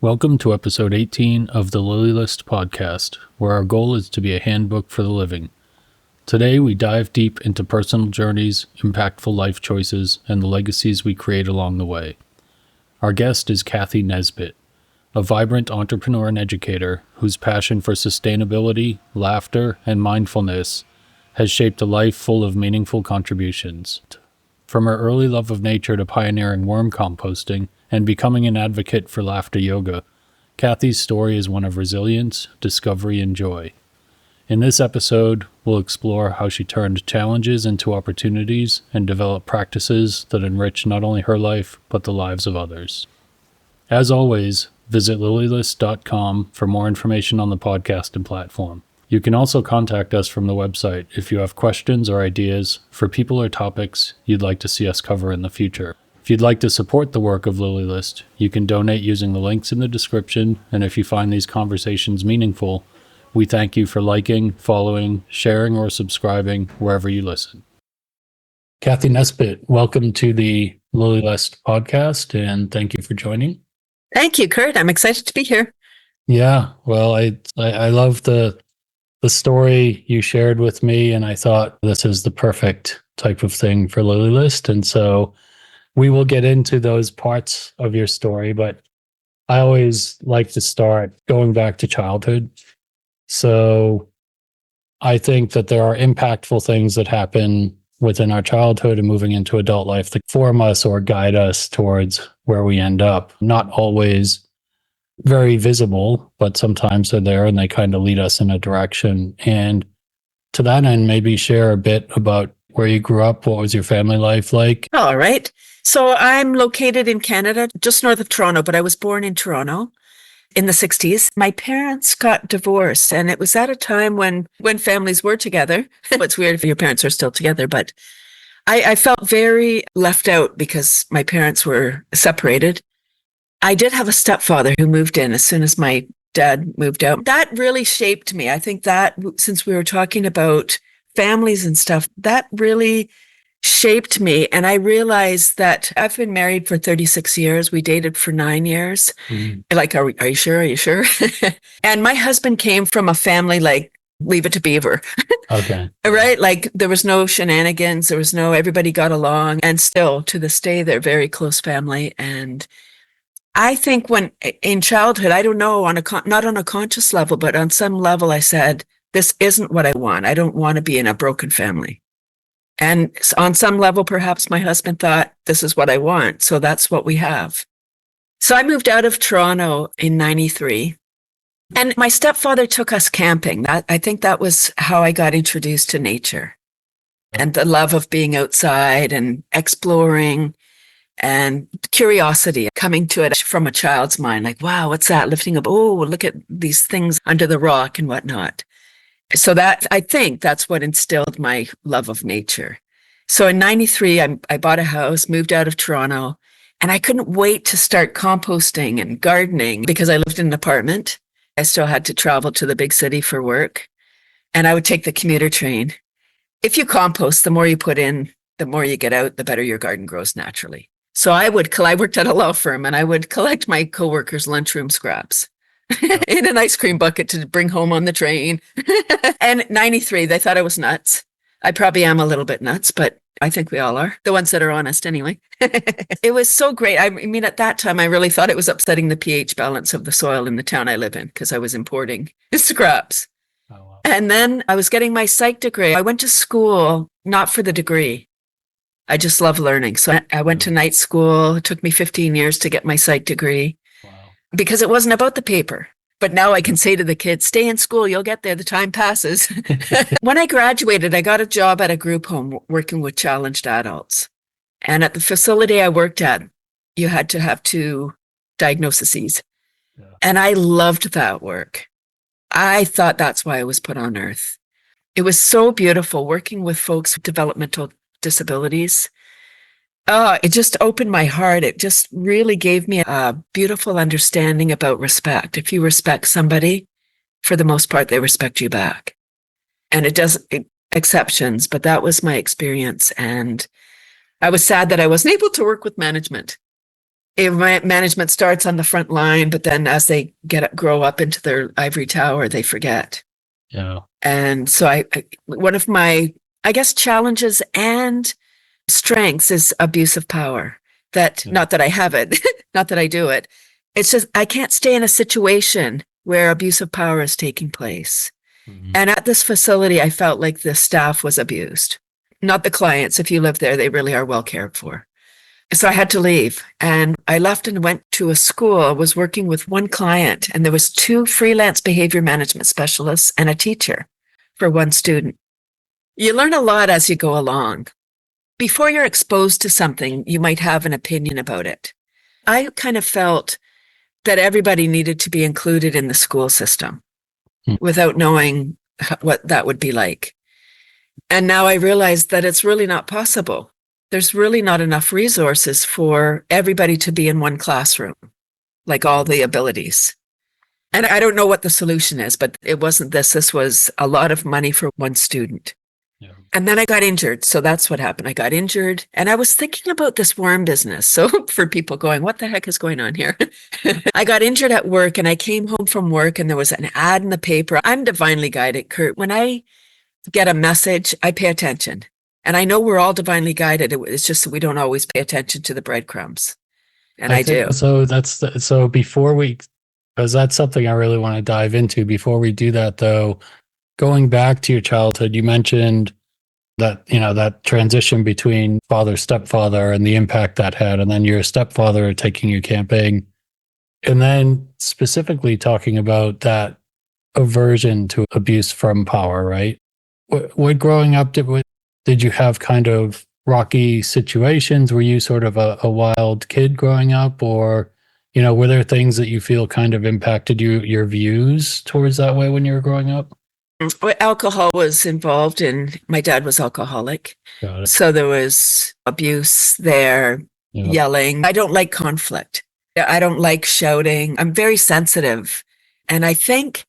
Welcome to episode 18 of the LilyList Podcast, where our goal is to be a handbook for the living. Today, we dive deep into personal journeys, impactful life choices, and the legacies we create along the way. Our guest is Cathy Nesbitt, a vibrant entrepreneur and educator whose passion for sustainability, laughter, and mindfulness has shaped a life full of meaningful contributions. From her early love of nature to pioneering worm composting and becoming an advocate for laughter yoga, Cathy's story is one of resilience, discovery, and joy. In this episode, we'll explore how she turned challenges into opportunities and developed practices that enrich not only her life, but the lives of others. As always, visit LilyList.com for more information on the podcast and platform. You can also contact us from the website if you have questions or ideas for people or topics you'd like to see us cover in the future. If you'd like to support the work of LilyList, you can donate using the links in the description, and if you find these conversations meaningful, we thank you for liking, following, sharing, or subscribing wherever you listen. Cathy Nesbitt, welcome to the LilyList Podcast, and thank you for joining. Thank you, Kurt. I'm excited to be here. Yeah, well, I love the story you shared with me, and I thought this is the perfect type of thing for LilyList, and so we will get into those parts of your story, but I always like to start going back to childhood. So I think that there are impactful things that happen within our childhood and moving into adult life that form us or guide us towards where we end up. Not always very visible, but sometimes they're there and they kind of lead us in a direction. And to that end, maybe share a bit about where you grew up. What was your family life like? All right. So I'm located in Canada, just north of Toronto, but I was born in Toronto in the 60s. My parents got divorced, and it was at a time when families were together. It's weird if your parents are still together, but I felt very left out because my parents were separated. I did have a stepfather who moved in as soon as my dad moved out. That really shaped me. I think that since we were talking about families and stuff, that really shaped me. And I realized that I've been married for 36 years. We dated for 9 years. Like, are you sure? Are you sure? And my husband came from a family like Leave It to Beaver. Okay. Right? Like there was no shenanigans. Everybody got along. And still to this day, they're very close family. And I think when in childhood, I don't know, not on a conscious level, but on some level, I said, this isn't what I want. I don't want to be in a broken family. And on some level, perhaps my husband thought, this is what I want. So that's what we have. So I moved out of Toronto in 93. And my stepfather took us camping. I think that was how I got introduced to nature and the love of being outside and exploring and curiosity coming to it from a child's mind. Like, wow, what's that? Lifting up, oh, look at these things under the rock and whatnot. So I think that's what instilled my love of nature. So in 93, I bought a house, moved out of Toronto, and I couldn't wait to start composting and gardening because I lived in an apartment. I still had to travel to the big city for work, and I would take the commuter train. If you compost, the more you put in, the more you get out, the better your garden grows naturally. So I worked at a law firm, and I would collect my coworkers' lunchroom scraps in an ice cream bucket to bring home on the train. And 93, they thought I was nuts. I probably am a little bit nuts, but I think we all are. The ones that are honest anyway. It was so great. I mean, at that time, I really thought it was upsetting the pH balance of the soil in the town I live in because I was importing scraps. Oh, wow. And then I was getting my psych degree. I went to school, not for the degree. I just love learning. So I went to night school. It took me 15 years to get my psych degree. Wow. Because it wasn't about the paper. But now I can say to the kids, stay in school, you'll get there, the time passes. When I graduated, I got a job at a group home working with challenged adults. And at the facility I worked at, you had to have 2 diagnoses. Yeah. And I loved that work. I thought that's why I was put on earth. It was so beautiful working with folks with developmental disabilities. It just opened my heart. It just really gave me a beautiful understanding about respect. If you respect somebody, for the most part, they respect you back. And it does exceptions, but that was my experience. And I was sad that I wasn't able to work with management. Management starts on the front line, but then as they grow up into their ivory tower, they forget. Yeah. And so one of my, I guess, challenges and strengths is abuse of power. Not that I have it, not that I do it. It's just, I can't stay in a situation where abuse of power is taking place. Mm-hmm. And at this facility, I felt like the staff was abused. Not the clients. If you live there, they really are well cared for. So I had to leave, and I left and went to a school. I was working with one client, and there was 2 freelance behavior management specialists and a teacher for one student. You learn a lot as you go along. Before you're exposed to something, you might have an opinion about it. I kind of felt that everybody needed to be included in the school system without knowing what that would be like. And now I realize that it's really not possible. There's really not enough resources for everybody to be in one classroom, like all the abilities. And I don't know what the solution is, but it wasn't this. This was a lot of money for one student. Yeah. And then I got injured. So that's what happened. I got injured, and I was thinking about this worm business. So for people going, what the heck is going on here? I got injured at work, and I came home from work, and there was an ad in the paper. I'm divinely guided, Kurt. When I get a message, I pay attention. And I know we're all divinely guided. It's just that we don't always pay attention to the breadcrumbs. And I do. So so before because that's something I really want to dive into. Before we do that, though, going back to your childhood, you mentioned that, that transition between father, stepfather, and the impact that had, and then your stepfather taking you camping, and then specifically talking about that aversion to abuse from power, right? What growing up, did you have kind of rocky situations? Were you sort of a wild kid growing up, or, were there things that you feel kind of impacted your views towards that way when you were growing up? Alcohol was involved, and my dad was alcoholic. Got it. So there was abuse there, yelling. I don't like conflict. I don't like shouting. I'm very sensitive. And I think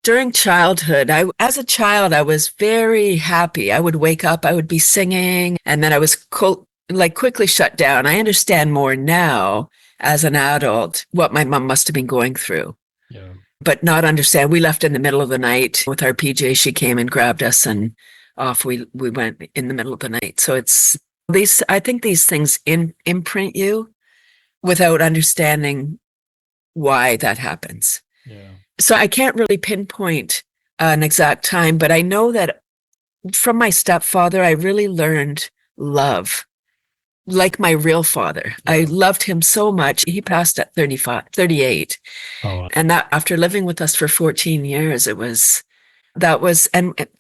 during childhood, as a child, I was very happy. I would wake up, I would be singing, and then I was quickly shut down. I understand more now as an adult what my mom must have been going through. Yeah. But not understand. We left in the middle of the night with our PJ. She came and grabbed us, and off we went in the middle of the night. So I think these things imprint you without understanding why that happens. Yeah. So I can't really pinpoint an exact time, but I know that from my stepfather, I really learned love, like my real father. Yeah. I loved him so much. He passed at 38. Oh, wow. And that after living with us for 14 years, and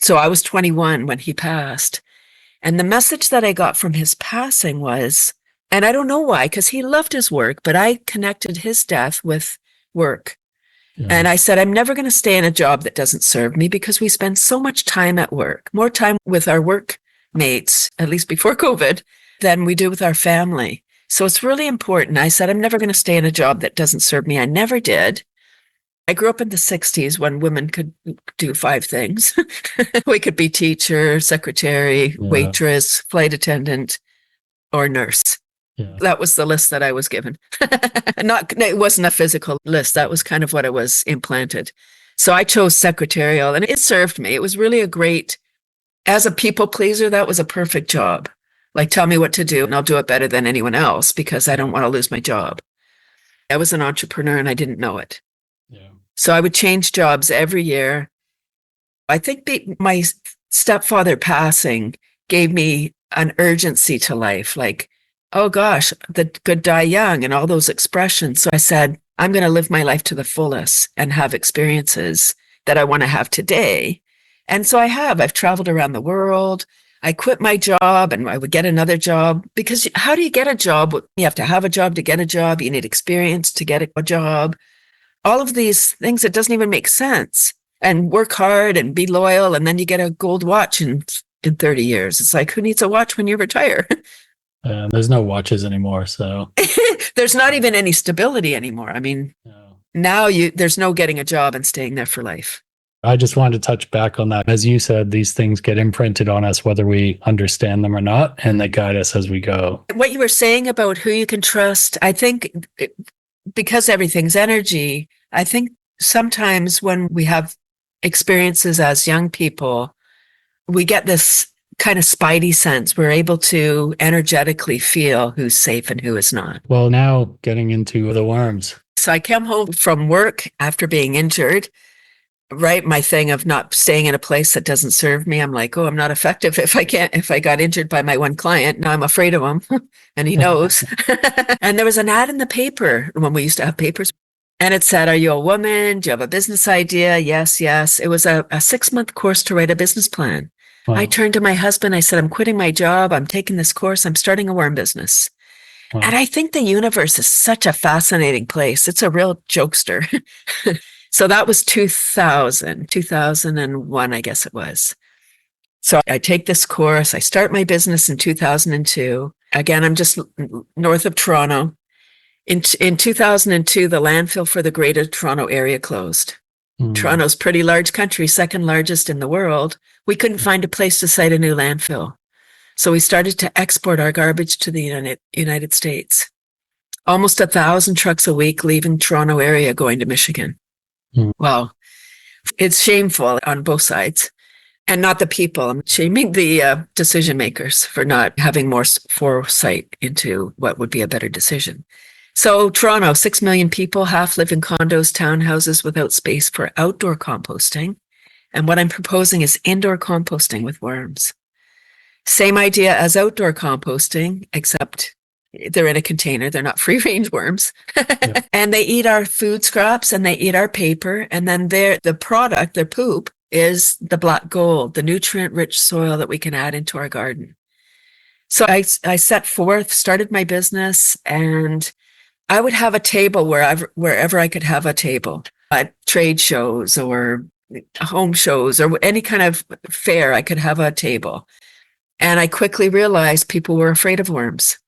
so I was 21 when he passed. And the message that I got from his passing was, and I don't know why, because he loved his work, but I connected his death with work. Yeah. And I said, I'm never going to stay in a job that doesn't serve me, because we spend so much time at work, more time with our workmates, at least before COVID, than we do with our family. So it's really important. I said, I'm never going to stay in a job that doesn't serve me. I never did. I grew up in the 60s when women could do 5 things. We could be teacher, secretary, waitress, flight attendant, or nurse. Yeah. That was the list that I was given. It wasn't a physical list. That was kind of what it was implanted. So I chose secretarial, and it served me. It was really as a people pleaser, that was a perfect job. Like, tell me what to do, and I'll do it better than anyone else, because I don't want to lose my job. I was an entrepreneur, and I didn't know it. Yeah. So I would change jobs every year. I think my stepfather passing gave me an urgency to life, like, oh gosh, the good die young and all those expressions. So I said, I'm going to live my life to the fullest and have experiences that I want to have today. And so I've traveled around the world. I quit my job and I would get another job, because how do you get a job? You have to have a job to get a job. You need experience to get a job. All of these things, it doesn't even make sense. And work hard and be loyal, and then you get a gold watch in 30 years. It's like, who needs a watch when you retire? There's no watches anymore, so there's not even any stability anymore. I mean, now there's no getting a job and staying there for life. I just wanted to touch back on that. As you said, these things get imprinted on us, whether we understand them or not, and they guide us as we go. What you were saying about who you can trust, I think because everything's energy, I think sometimes when we have experiences as young people, we get this kind of spidey sense. We're able to energetically feel who's safe and who is not. Well, now getting into the worms. So I came home from work after being injured, right? My thing of not staying in a place that doesn't serve me. I'm like, oh, I'm not effective if I got injured by my one client. Now I'm afraid of him and he knows. And there was an ad in the paper when we used to have papers. And it said, are you a woman? Do you have a business idea? Yes, yes. It was a 6-month course to write a business plan. Wow. I turned to my husband. I said, I'm quitting my job. I'm taking this course. I'm starting a worm business. Wow. And I think the universe is such a fascinating place. It's a real jokester. So that was 2001, I guess it was. So I take this course. I start my business in 2002. Again, I'm just north of Toronto. In 2002, the landfill for the Greater Toronto area closed. Toronto's pretty large country, second largest in the world. We couldn't find a place to site a new landfill. So we started to export our garbage to the United States. Almost 1,000 trucks a week leaving Toronto area going to Michigan. Wow. It's shameful on both sides. And not the people. I'm shaming the decision makers for not having more foresight into what would be a better decision. So Toronto, 6 million people, half live in condos, townhouses without space for outdoor composting. And what I'm proposing is indoor composting with worms. Same idea as outdoor composting, except they're in a container. They're not free-range worms. Yeah. And they eat our food scraps and they eat our paper. And then the product, their poop, is the black gold, the nutrient-rich soil that we can add into our garden. So I set forth, started my business, and I would have a table wherever I could have a table, at trade shows or home shows or any kind of fair, I could have a table. And I quickly realized people were afraid of worms.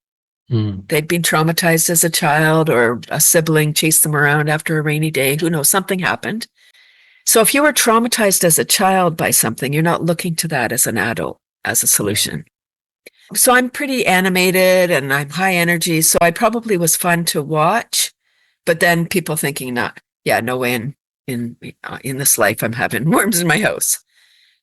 They'd been traumatized as a child, or a sibling chased them around after a rainy day. Who knows? Something happened. So if you were traumatized as a child by something, you're not looking to that as an adult as a solution. So I'm pretty animated and I'm high energy. So I probably was fun to watch, but then people thinking, no way in this life I'm having worms in my house.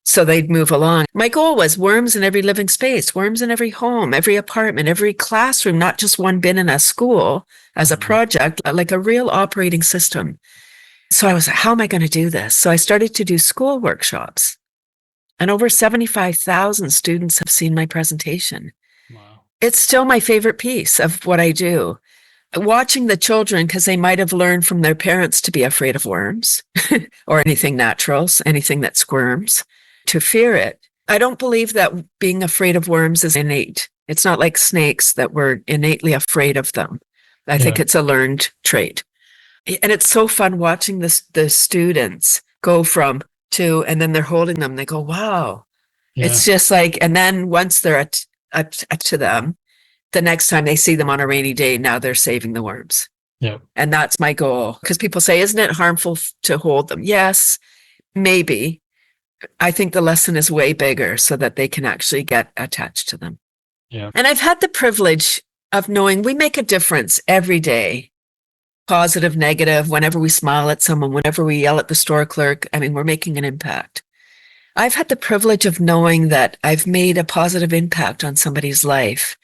So they'd move along. My goal was worms in every living space, worms in every home, every apartment, every classroom, not just one bin in a school as a project, like a real operating system. So I was like, how am I going to do this? So I started to do school workshops. And over 75,000 students have seen my presentation. Wow. It's still my favorite piece of what I do. Watching the children, because they might have learned from their parents to be afraid of worms or anything natural, anything that squirms, to fear it. I don't believe that being afraid of worms is innate. It's not like snakes that we're innately afraid of them. I think it's a learned trait. And it's so fun watching the students go from to, and then they're holding them. They go, wow. Yeah. It's just like, and then once they're to them, the next time they see them on a rainy day, now they're saving the worms. Yeah. And that's my goal. Because people say, isn't it harmful to hold them? Yes, maybe. I think the lesson is way bigger so that they can actually get attached to them. Yeah. And I've had the privilege of knowing we make a difference every day. Positive, negative, whenever we smile at someone, whenever we yell at the store clerk, we're making an impact. I've had the privilege of knowing that I've made a positive impact on somebody's life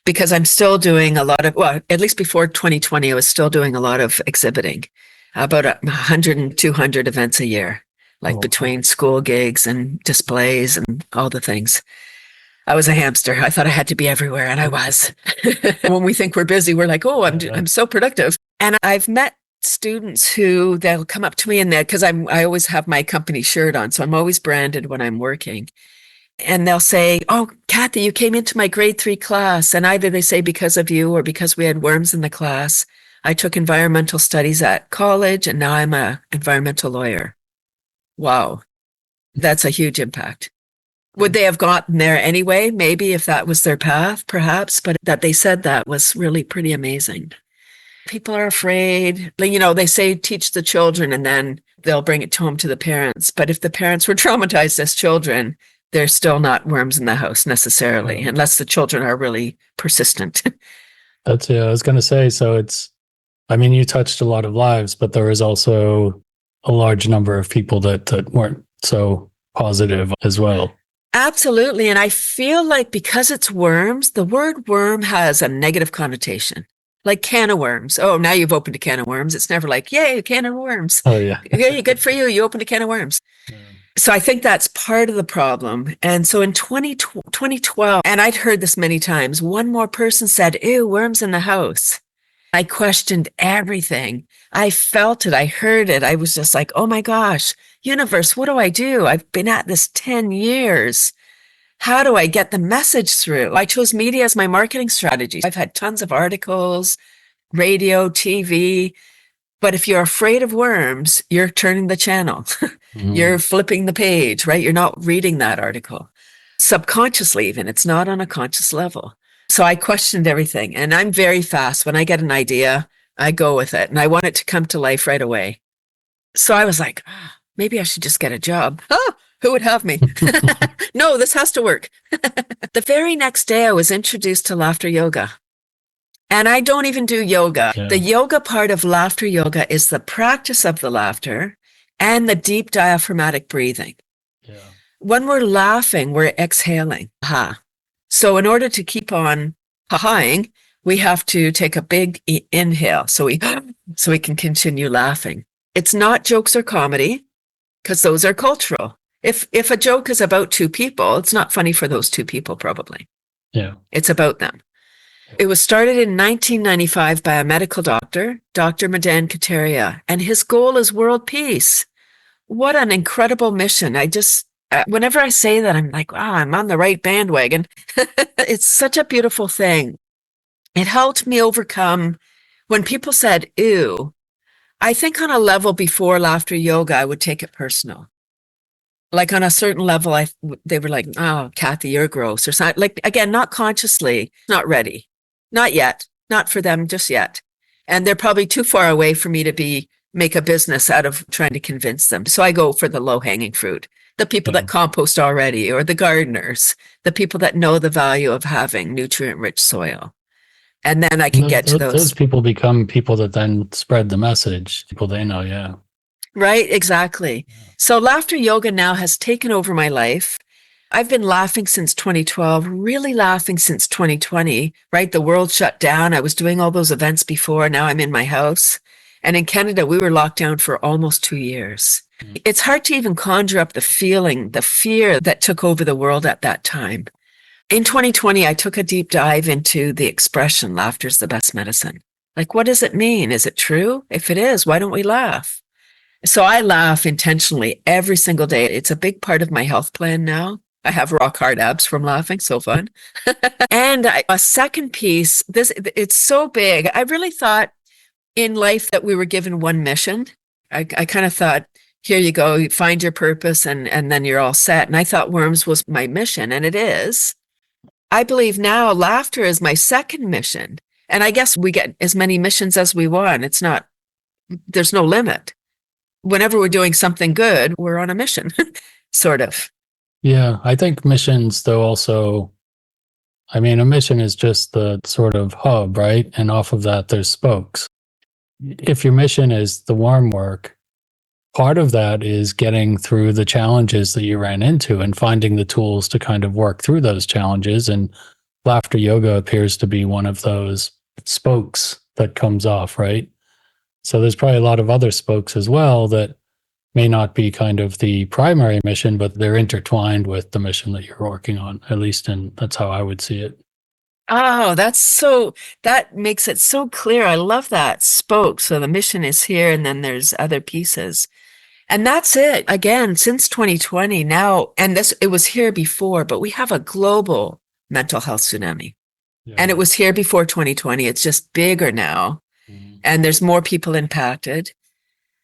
because I'm still doing a lot of, at least before 2020, I was still doing a lot of exhibiting, about 100 and 200 events a year, between school gigs and displays and all the things. I was a hamster. I thought I had to be everywhere, and I was. When we think we're busy, we're like, oh, I'm so productive. And I've met students who they'll come up to me and because I always have my company shirt on, so I'm always branded when I'm working. And they'll say, oh, Cathy, you came into my grade 3 class. And either they say because of you or because we had worms in the class. I took environmental studies at college, and now I'm an environmental lawyer. Wow. That's a huge impact. Would they have gotten there anyway? Maybe if that was their path, perhaps, but that they said that was really pretty amazing. people are afraid. They say teach the children and then they'll bring it home to the parents. But if the parents were traumatized as children, there's still not worms in the house necessarily, unless the children are really persistent. I was going to say, so you touched a lot of lives, but there is also a large number of people that weren't so positive as well. Absolutely. And I feel like because it's worms, the word worm has a negative connotation. Like can of worms. Oh, now you've opened a can of worms. It's never like, yay, a can of worms. Oh, yeah. Hey, good for you. You opened a can of worms. Yeah. So I think that's part of the problem. And so in 2012, and I'd heard this many times, one more person said, ew, worms in the house. I questioned everything. I felt it. I heard it. I was just like, oh my gosh, universe, what do I do? I've been at this 10 years. How do I get the message through? I chose media as my marketing strategy. I've had tons of articles, radio, TV. But if you're afraid of worms, you're turning the channel. You're flipping the page, right? You're not reading that article. Subconsciously even, it's not on a conscious level. So I questioned everything. And I'm very fast. When I get an idea, I go with it. And I want it to come to life right away. So I was like, maybe I should just get a job. Who would have me? No, this has to work. The very next day, I was introduced to laughter yoga. And I don't even do yoga. Yeah. The yoga part of laughter yoga is the practice of the laughter and the deep diaphragmatic breathing. Yeah. When we're laughing, we're exhaling. So in order to keep on ha-haing, we have to take a big inhale so we can continue laughing. It's not jokes or comedy because those are cultural. If a joke is about two people, it's not funny for those two people, probably. Yeah. It's about them. It was started in 1995 by a medical doctor, Dr. Madan Kataria, and his goal is world peace. What an incredible mission. Whenever I say that, I'm like, wow, I'm on the right bandwagon. It's such a beautiful thing. It helped me overcome when people said, ew. I think on a level before laughter yoga, I would take it personal. Like on a certain level, they were like, oh, Cathy, you're gross or something. Like, again, not consciously, not ready, not yet, not for them just yet. And they're probably too far away for me to make a business out of trying to convince them. So I go for the low hanging fruit, the people that compost already, or the gardeners, the people that know the value of having nutrient rich soil. And then I can get to those. Those people become people that then spread the message, people they know. Yeah. Right, exactly. So laughter yoga now has taken over my life. I've been laughing since 2012, really laughing since 2020, right? The world shut down. I was doing all those events before. Now I'm in my house. And in Canada, we were locked down for almost 2 years. It's hard to even conjure up the feeling, the fear that took over the world at that time. In 2020, I took a deep dive into the expression, laughter's the best medicine. Like, what does it mean? Is it true? If it is, why don't we laugh? So I laugh intentionally every single day. It's a big part of my health plan now. I have rock hard abs from laughing. So fun. And a second piece, it's so big. I really thought in life that we were given one mission. I kind of thought, here you go, you find your purpose and then you're all set. And I thought worms was my mission, and it is. I believe now laughter is my second mission. And I guess we get as many missions as we want. There's no limit. Whenever we're doing something good, we're on a mission, sort of. Yeah, I think missions, though, also, a mission is just the sort of hub, right? And off of that, there's spokes. If your mission is the worm work, part of that is getting through the challenges that you ran into and finding the tools to kind of work through those challenges. And laughter yoga appears to be one of those spokes that comes off, right? So there's probably a lot of other spokes as well that may not be kind of the primary mission, but they're intertwined with the mission that you're working on, at least that's how I would see it. Oh, that makes it so clear. I love that spoke. So the mission is here and then there's other pieces. And that's it. Again, since 2020 now, and it was here before, but we have a global mental health tsunami. Yeah. And it was here before 2020. It's just bigger now. And there's more people impacted.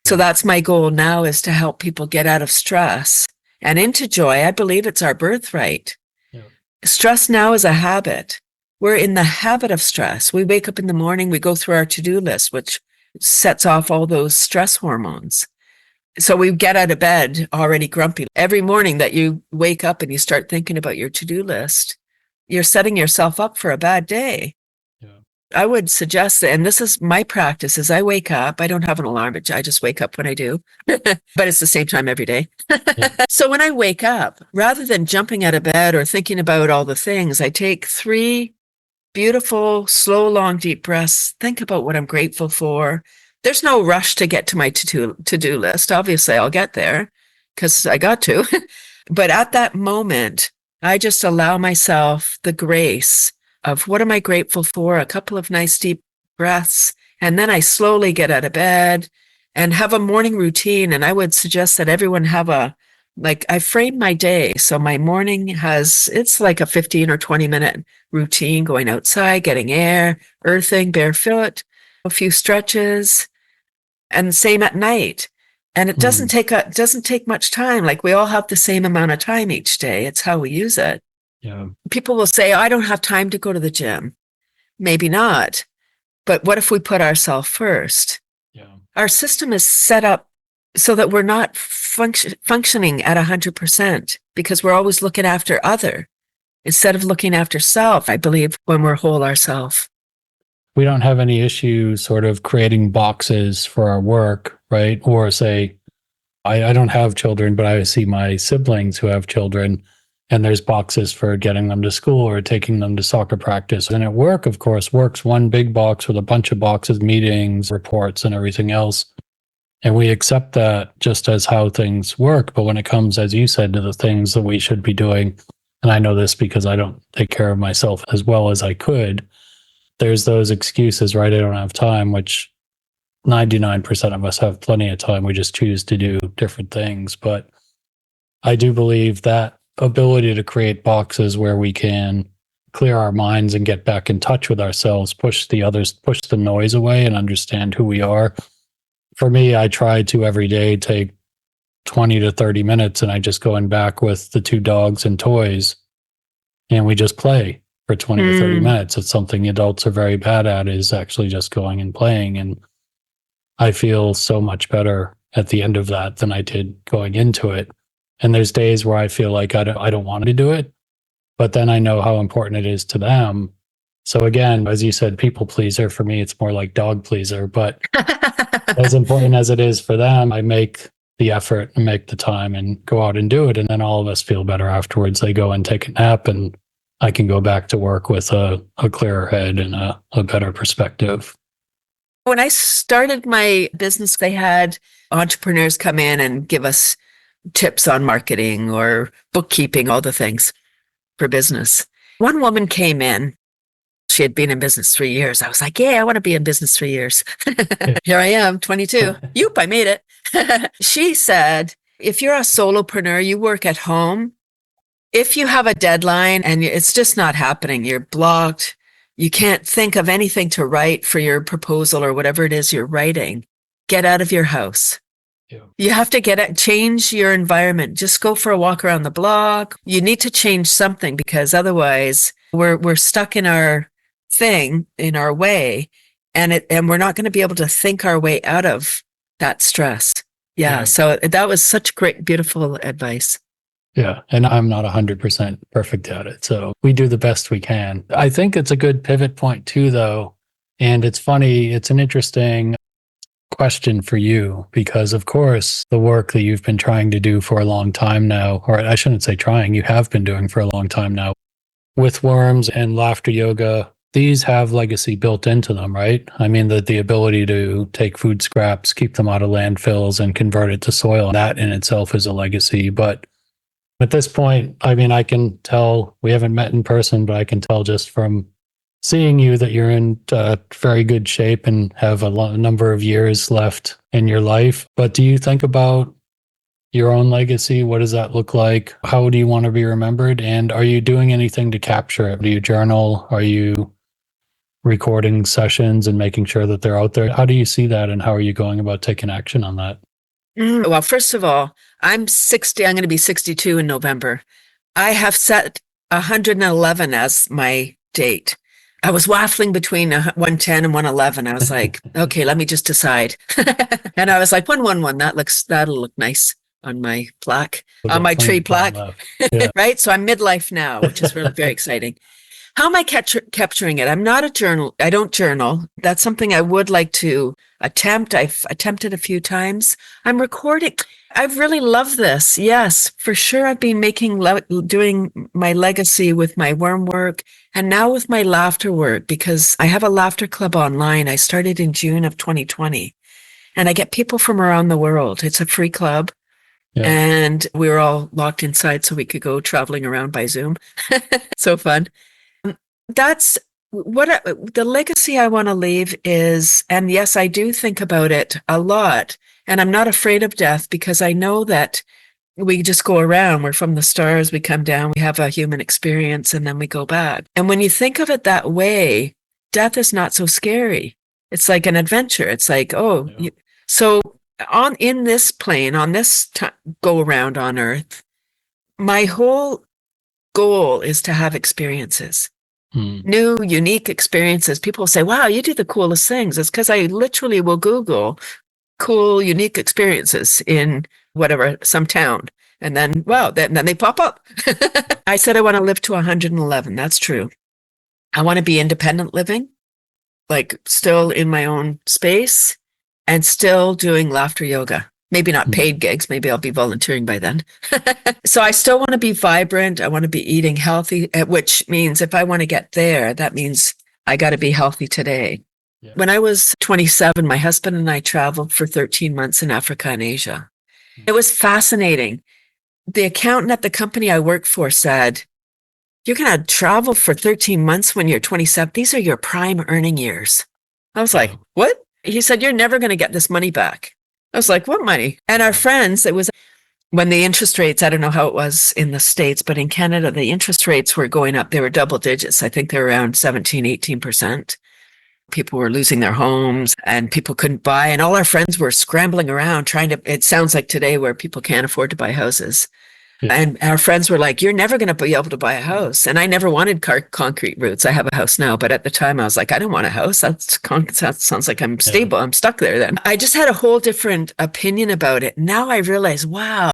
So that's my goal now, is to help people get out of stress and into joy. I believe it's our birthright. Yeah. Stress now is a habit. we're in the habit of stress. We wake up in the morning, we go through our to-do list, which sets off all those stress hormones. So we get out of bed already grumpy. Every morning that you wake up and you start thinking about your to-do list, you're setting yourself up for a bad day. Yeah. I would suggest that, and this is my practice, is I wake up, I don't have an alarm, I just wake up when I do, but it's the same time every day. Yeah. So when I wake up, rather than jumping out of bed or thinking about all the things, I take 3 beautiful, slow, long, deep breaths, think about what I'm grateful for. There's no rush to get to my to-do list. Obviously, I'll get there because I got to. But at that moment, I just allow myself the grace of what am I grateful for, a couple of nice deep breaths, and then I slowly get out of bed and have a morning routine. And I would suggest that everyone have I frame my day. So my morning it's like a 15 or 20 minute routine, going outside, getting air, earthing, barefoot, a few stretches, and same at night. And it doesn't take much time. Like, we all have the same amount of time each day. It's how we use it. Yeah. People will say, I don't have time to go to the gym. Maybe not. But what if we put ourselves first? Yeah. Our system is set up so that we're not functioning at 100% because we're always looking after other instead of looking after self, I believe, when we're whole ourselves. We don't have any issue sort of creating boxes for our work, right? Or say, I don't have children, but I see my siblings who have children, and there's boxes for getting them to school or taking them to soccer practice. And at work, of course, work's one big box with a bunch of boxes, meetings, reports, and everything else. And we accept that just as how things work. But when it comes, as you said, to the things that we should be doing, and I know this because I don't take care of myself as well as I could, there's those excuses, right? I don't have time, which 99% of us have plenty of time. We just choose to do different things. But I do believe that ability to create boxes where we can clear our minds and get back in touch with ourselves, push the noise away and understand who we are. For me, I try to every day take 20 to 30 minutes and I just go in back with the 2 dogs and toys and we just play for 20 to 30 minutes. It's something adults are very bad at, is actually just going and playing. And I feel so much better at the end of that than I did going into it. And there's days where I feel like I don't want to do it, but then I know how important it is to them. So again, as you said, people pleaser. For me, it's more like dog pleaser, but as important as it is for them, I make the effort and make the time and go out and do it. And then all of us feel better afterwards. They go and take a nap and I can go back to work with a clearer head and a better perspective. When I started my business, they had entrepreneurs come in and give us tips on marketing or bookkeeping, all the things for business. One woman came in. She had been in business 3 years. I was like, yeah, I want to be in business 3 years. Here I am, 22. Yoop, I made it. She said, if you're a solopreneur, you work at home. If you have a deadline and it's just not happening, you're blocked, you can't think of anything to write for your proposal or whatever it is you're writing, get out of your house. Yeah. You have to change your environment. Just go for a walk around the block. You need to change something because otherwise we're stuck in our thing, in our way, and we're not going to be able to think our way out of that stress. Yeah. So that was such great, beautiful advice. Yeah. And I'm not 100% perfect at it. So we do the best we can. I think it's a good pivot point too, though. And it's funny. It's an interesting question for you because, of course, the work that you've been trying to do for a long time now, or I shouldn't say trying, you have been doing for a long time now with worms and laughter yoga, these have legacy built into them, right? I mean, the ability to take food scraps, keep them out of landfills and convert it to soil, that in itself is a legacy. But at this point, I mean, I can tell, we haven't met in person, but I can tell just from seeing you that you're in very good shape and have a number of years left in your life. But do you think about your own legacy? What does that look like? How do you want to be remembered? And are you doing anything to capture it? Do you journal? Are you recording sessions and making sure that they're out there? How do you see that? And how are you going about taking action on that? Well, first of all, I'm 60. I'm going to be 62 in November. I have set 111 as my date. I was waffling between 110 and 111. I was like, okay, let me just decide. And I was like, 111, that'll look nice on my plaque, on my tree plaque. Yeah. Right? So I'm midlife now, which is really very exciting. How am I capturing it? I'm not a journal. I don't journal. That's something I would like to attempt. I've attempted a few times. I'm recording. I really love this. Yes, for sure. I've been doing my legacy with my worm work and now with my laughter work, because I have a laughter club online. I started in June of 2020 and I get people from around the world. It's a free club. Yeah. And we were all locked inside so we could go traveling around by Zoom. So fun. That's the legacy I want to leave is, and yes, I do think about it a lot, and I'm not afraid of death because I know that we just go around. We're from the stars, we come down, we have a human experience, and then we go back. And when you think of it that way, death is not so scary. It's like an adventure. It's like, oh, yeah. So in this plane, on this go around on Earth, my whole goal is to have experiences. New, unique experiences. People say, wow, you do the coolest things. It's because I literally will Google cool, unique experiences in whatever, some town. And then, wow, then they pop up. I said I want to live to 111. That's true. I want to be independent living, like still in my own space and still doing laughter yoga. Maybe not paid gigs. Maybe I'll be volunteering by then. So I still want to be vibrant. I want to be eating healthy, which means if I want to get there, that means I got to be healthy today. Yeah. When I was 27, my husband and I traveled for 13 months in Africa and Asia. It was fascinating. The accountant at the company I worked for said, you're going to travel for 13 months when you're 27. These are your prime earning years. I was like, what? He said, you're never going to get this money back. I was like, what money? And our friends, it was when the interest rates, I don't know how it was in the States, but in Canada, the interest rates were going up. They were double digits. I think they were around 17, 18%. People were losing their homes and people couldn't buy. And all our friends were scrambling around it sounds like today where people can't afford to buy houses. Yeah. And our friends were like, you're never going to be able to buy a house. And I never wanted concrete roofs. I have a house now. But at the time I was like, I don't want a house. That sounds like I'm stable. I'm stuck there then. I just had a whole different opinion about it. Now I realize, wow,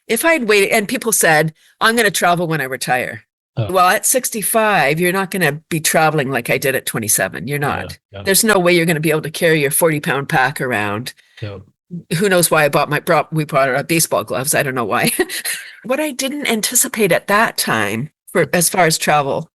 if I had waited, and people said, I'm going to travel when I retire. Oh. Well, at 65, you're not going to be traveling like I did at 27. You're not. Yeah. There's no way you're going to be able to carry your 40-pound pack around. Yeah. Who knows why we brought our baseball gloves. I don't know why. What I didn't anticipate at that time, as far as travel,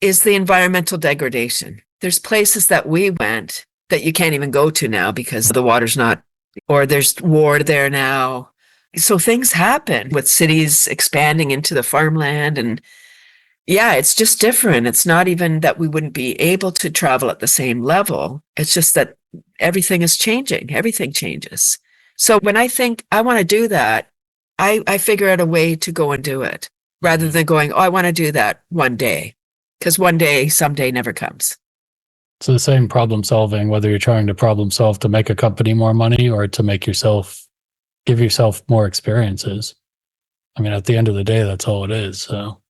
is the environmental degradation. There's places that we went that you can't even go to now because the water's not, or there's war there now. So things happen with cities expanding into the farmland. And yeah, it's just different. It's not even that we wouldn't be able to travel at the same level. It's just that everything is changing. Everything changes. So when I think I want to do that, I figure out a way to go and do it rather than going, oh, I want to do that one day, because someday never comes. It's the same problem solving, whether you're trying to problem solve to make a company more money or to give yourself more experiences. I mean, at the end of the day, that's all it is. So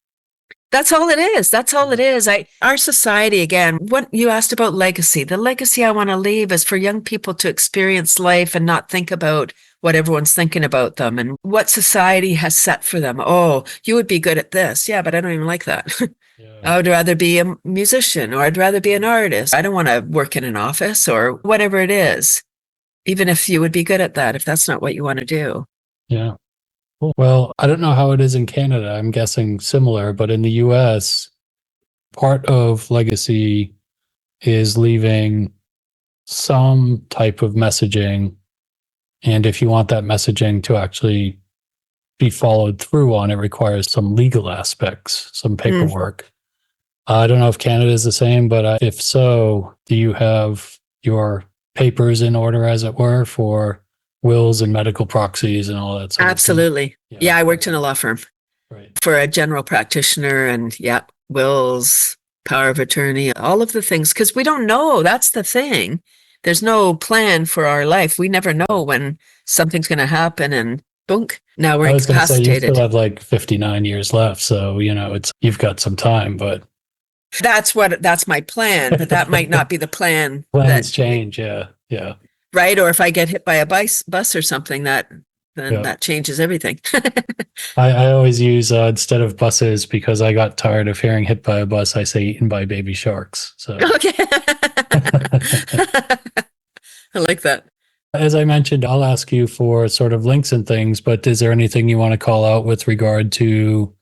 that's all it is. That's all it is. Our society, again, what you asked about legacy, the legacy I want to leave is for young people to experience life and not think about what everyone's thinking about them and what society has set for them. Oh, you would be good at this. Yeah, but I don't even like that. Yeah. I would rather be a musician, or I'd rather be an artist. I don't want to work in an office or whatever it is, even if you would be good at that, if that's not what you want to do. Yeah. Cool. Well, I don't know how it is in Canada. I'm guessing similar, but in the US, part of legacy is leaving some type of messaging. And if you want that messaging to actually be followed through on, it requires some legal aspects, some paperwork. I don't know if Canada is the same, but if so, do you have your papers in order, as it were, for wills and medical proxies and all that sort Absolutely. of thing? Yeah, I worked in a law firm for a general practitioner, and wills, power of attorney, all of the things, because we don't know. That's the thing. There's no plan for our life. We never know when something's going to happen, and boom, now we're incapacitated. You still have like 59 years left, so you've got some time. But That's my plan, but that might not be the plan. Plans change. Yeah. Yeah. Right. Or if I get hit by a bus or something, then Yeah. that changes everything. I always use, instead of buses, because I got tired of hearing hit by a bus, I say eaten by baby sharks. So, Okay. I like that. as I mentioned, I'll ask you for sort of links and things, but is there anything you want to call out with regard to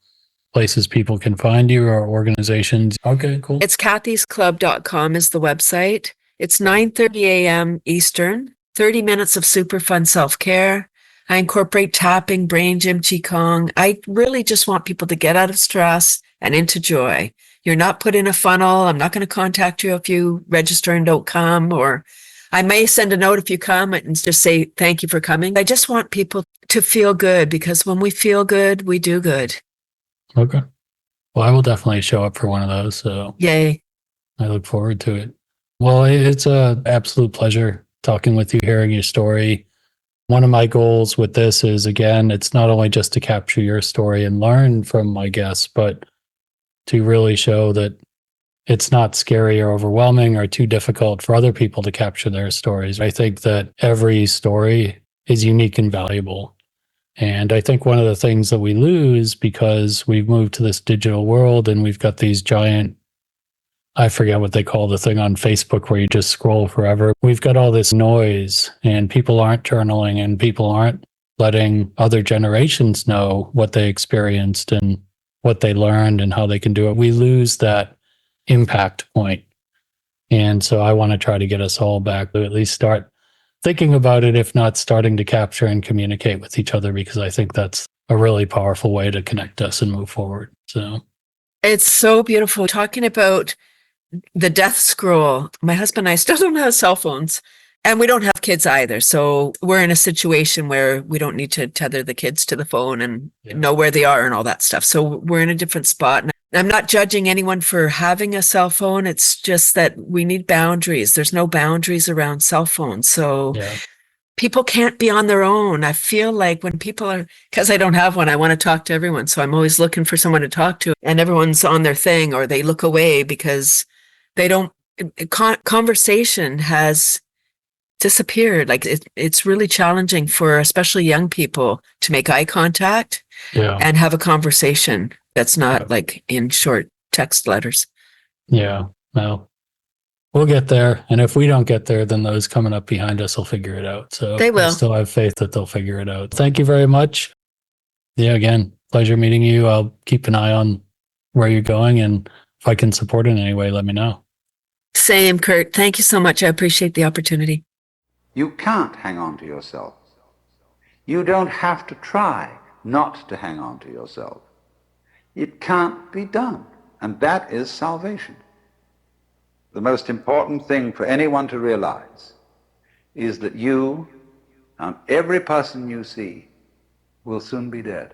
places people can find you or organizations? Okay, cool. It's cathysclub.com is the website. It's 9:30 a.m. Eastern, 30 minutes of super fun self-care. I incorporate tapping, brain gym, qigong. I really just want people to get out of stress and into joy. You're not put in a funnel. I'm not going to contact you if you register and don't come, or I may send a note if you come and just say, thank you for coming. I just want people to feel good, because when we feel good, we do good. Okay. Well, I will definitely show up for one of those. So yay. I look forward to it. Well, it's an absolute pleasure talking with you, hearing your story. One of my goals with this is, again, it's not only just to capture your story and learn from my guests, but to really show that it's not scary or overwhelming or too difficult for other people to capture their stories. I think that every story is unique and valuable. And I think one of the things that we lose, because we've moved to this digital world and we've got these giant, I forget what they call the thing on Facebook where you just scroll forever. We've got all this noise and people aren't journaling and people aren't letting other generations know what they experienced and what they learned and how they can do it. We lose that impact point. And so I want to try to get us all back to at least start thinking about it, if not starting to capture and communicate with each other, because I think that's a really powerful way to connect us and move forward. So it's so beautiful talking about the death scroll. My husband and I still don't have cell phones, and we don't have kids either. So we're in a situation where we don't need to tether the kids to the phone and know where they are and all that stuff. So we're in a different spot. And I'm not judging anyone for having a cell phone. It's just that we need boundaries. There's no boundaries around cell phones. So people can't be on their own. I feel like when people are, because I don't have one, I want to talk to everyone. So I'm always looking for someone to talk to, and everyone's on their thing, or they look away because they don't, conversation has disappeared. Like it's really challenging for especially young people to make eye contact and have a conversation that's not like in short text letters. Yeah, no, we'll get there. And if we don't get there, then those coming up behind us will figure it out. So they will. I still have faith that they'll figure it out. Thank you very much. Yeah, again, pleasure meeting you. I'll keep an eye on where you're going, and if I can support in any way, let me know. Same, Kurt. Thank you so much. I appreciate the opportunity. You can't hang on to yourself. You don't have to try not to hang on to yourself. It can't be done, and that is salvation. The most important thing for anyone to realize is that you and every person you see will soon be dead.